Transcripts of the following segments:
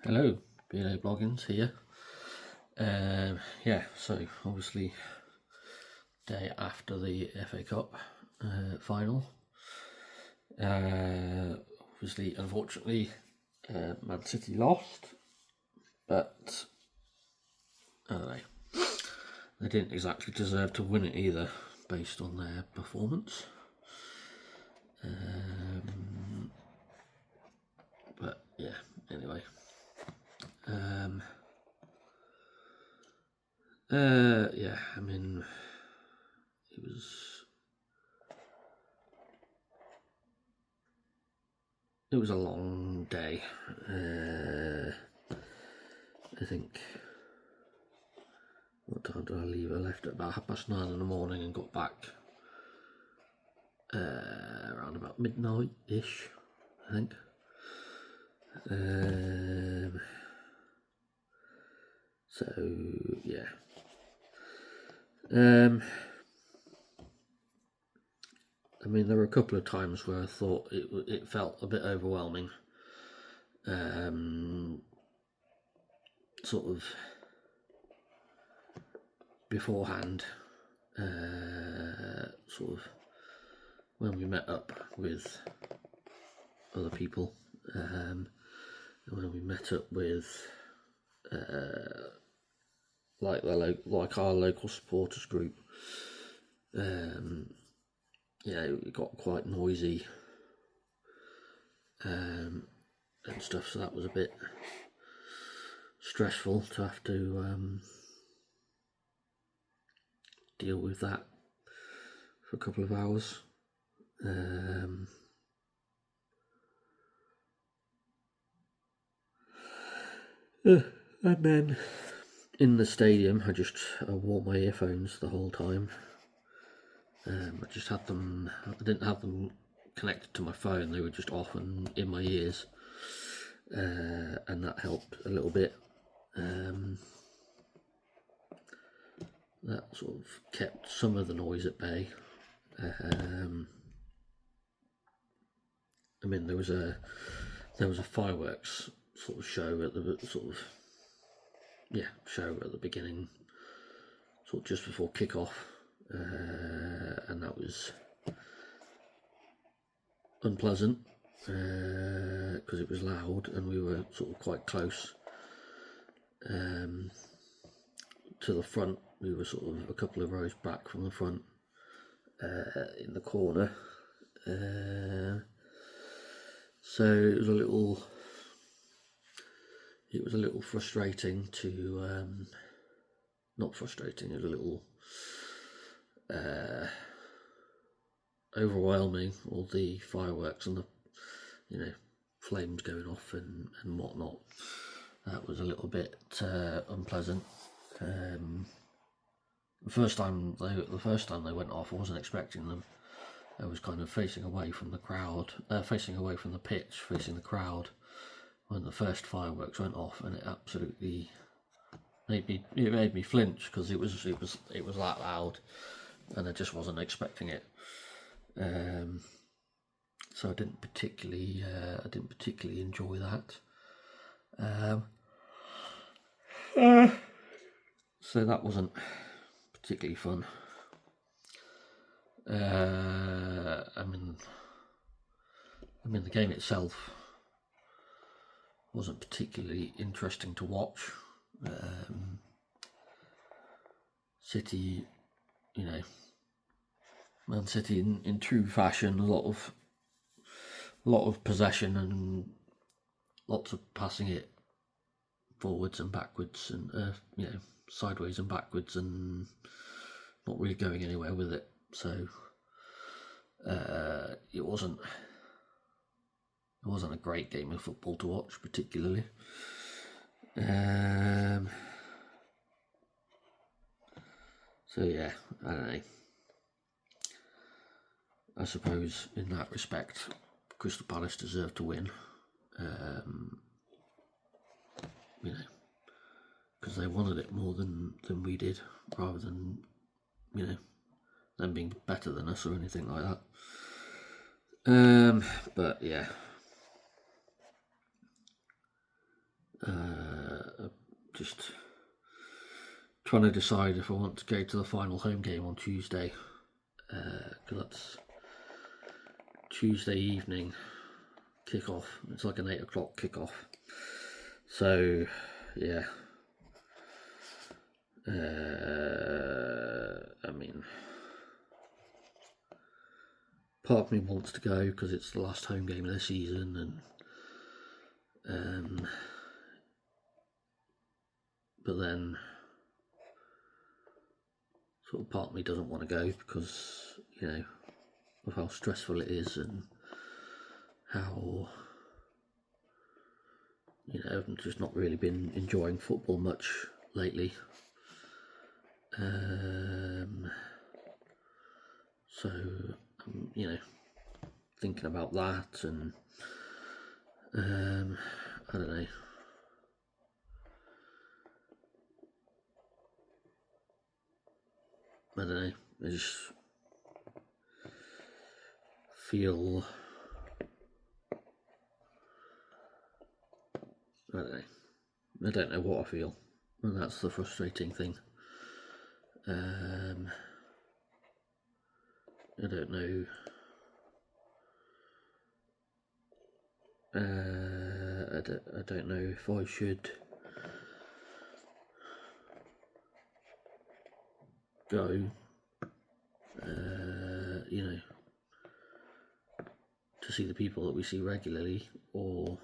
Hello, BLA Bloggins here. So obviously day after the FA Cup final. Obviously, unfortunately, Man City lost, but I don't know, they didn't exactly deserve to win it either, based on their performance. But yeah, anyway. I mean, it was a long day. I think, what time did I leave? I left at about 9:30 in the morning and got back around about midnight-ish, I think. So yeah. I mean, there were a couple of times where I thought it felt a bit overwhelming. Sort of beforehand, sort of when we met up with other people, and when we met up with like our local supporters group, it got quite noisy and stuff, so that was a bit stressful to have to deal with that for a couple of hours. And then in the stadium, I wore my earphones the whole time. I just had them. I didn't have them connected to my phone; they were just off and in my ears, and that helped a little bit. That sort of kept some of the noise at bay. I mean, there was a fireworks sort of show at the beginning, sort of just before kickoff, and that was unpleasant because it was loud and we were sort of quite close to the front. We were sort of a couple of rows back from the front, in the corner. So it was a little frustrating to, not frustrating, it was a little overwhelming, all the fireworks and the, flames going off and whatnot. That was a little bit unpleasant. The first time they went off, I wasn't expecting them. I was kind of facing away from the crowd, facing away from the pitch, facing the crowd when the first fireworks went off, and it absolutely made me flinch because it was that loud, and I just wasn't expecting it. So I didn't particularly enjoy that. So that wasn't particularly fun. I mean, the game itself wasn't particularly interesting to watch. City, Man City in true fashion, a lot of possession and lots of passing it forwards and backwards and sideways and backwards, and not really going anywhere with it. So it wasn't a great game of football to watch, particularly. So yeah, I don't know. I suppose in that respect, Crystal Palace deserved to win. Because they wanted it more than we did, rather than them being better than us or anything like that. But yeah, just trying to decide if I want to go to the final home game on Tuesday, because that's Tuesday evening kickoff. It's like an 8 o'clock kickoff. So yeah, I mean, part of me wants to go because it's the last home game of the season, and but then sort of part of me doesn't want to go because, you know, of how stressful it is and how, you know, I've just not really been enjoying football much lately. So I'm, you know, thinking about that, and I don't know. I just feel, I don't know what I feel, and that's the frustrating thing. I don't know. I don't know if I should go, you know, to see the people that we see regularly, or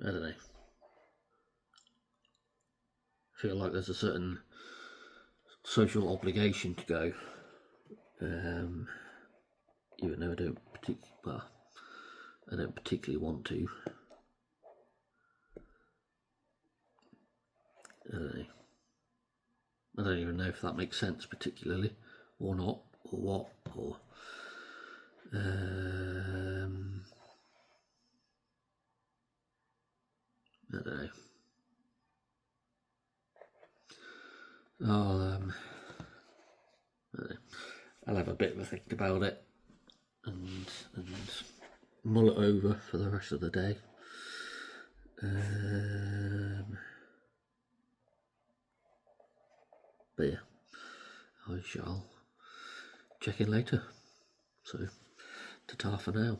I don't know. I feel like there's a certain social obligation to go, even though I don't particularly want to. I don't even know if that makes sense particularly, or not, or what, or I don't know. I'll have a bit of a think about it and mull it over for the rest of the day. But yeah, I shall check in later. So, ta-ta for now.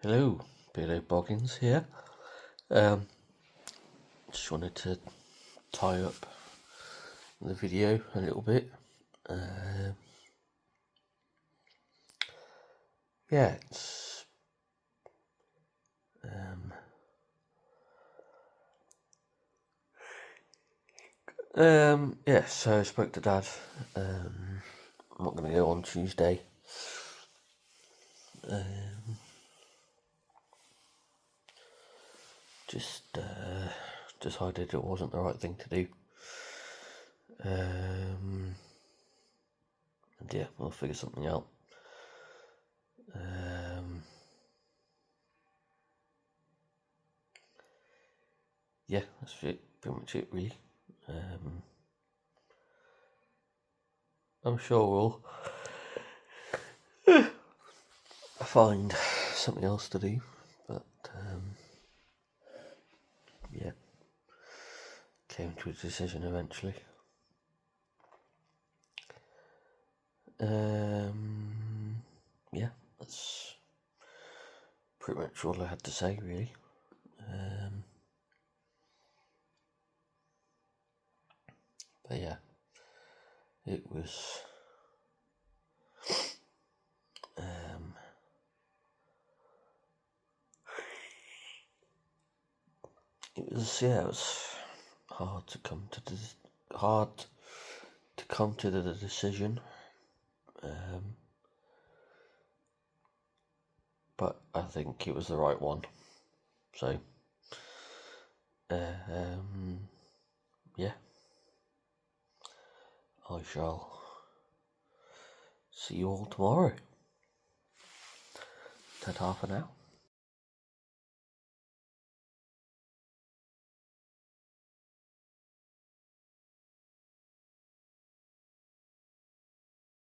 Hello, Billy Boggins here. Just wanted to tie up the video a little bit. Yeah, it's yeah, so I spoke to Dad. I'm not going to go on Tuesday. Just decided it wasn't the right thing to do. And yeah, we'll figure something out. Yeah, that's pretty much it really. I'm sure we'll find something else to do, but yeah, came to a decision eventually. Yeah, that's pretty much all I had to say, really. But yeah, it was it was hard to come to the decision, but I think it was the right one. So, yeah, I shall see you all tomorrow. Ta-ta for now.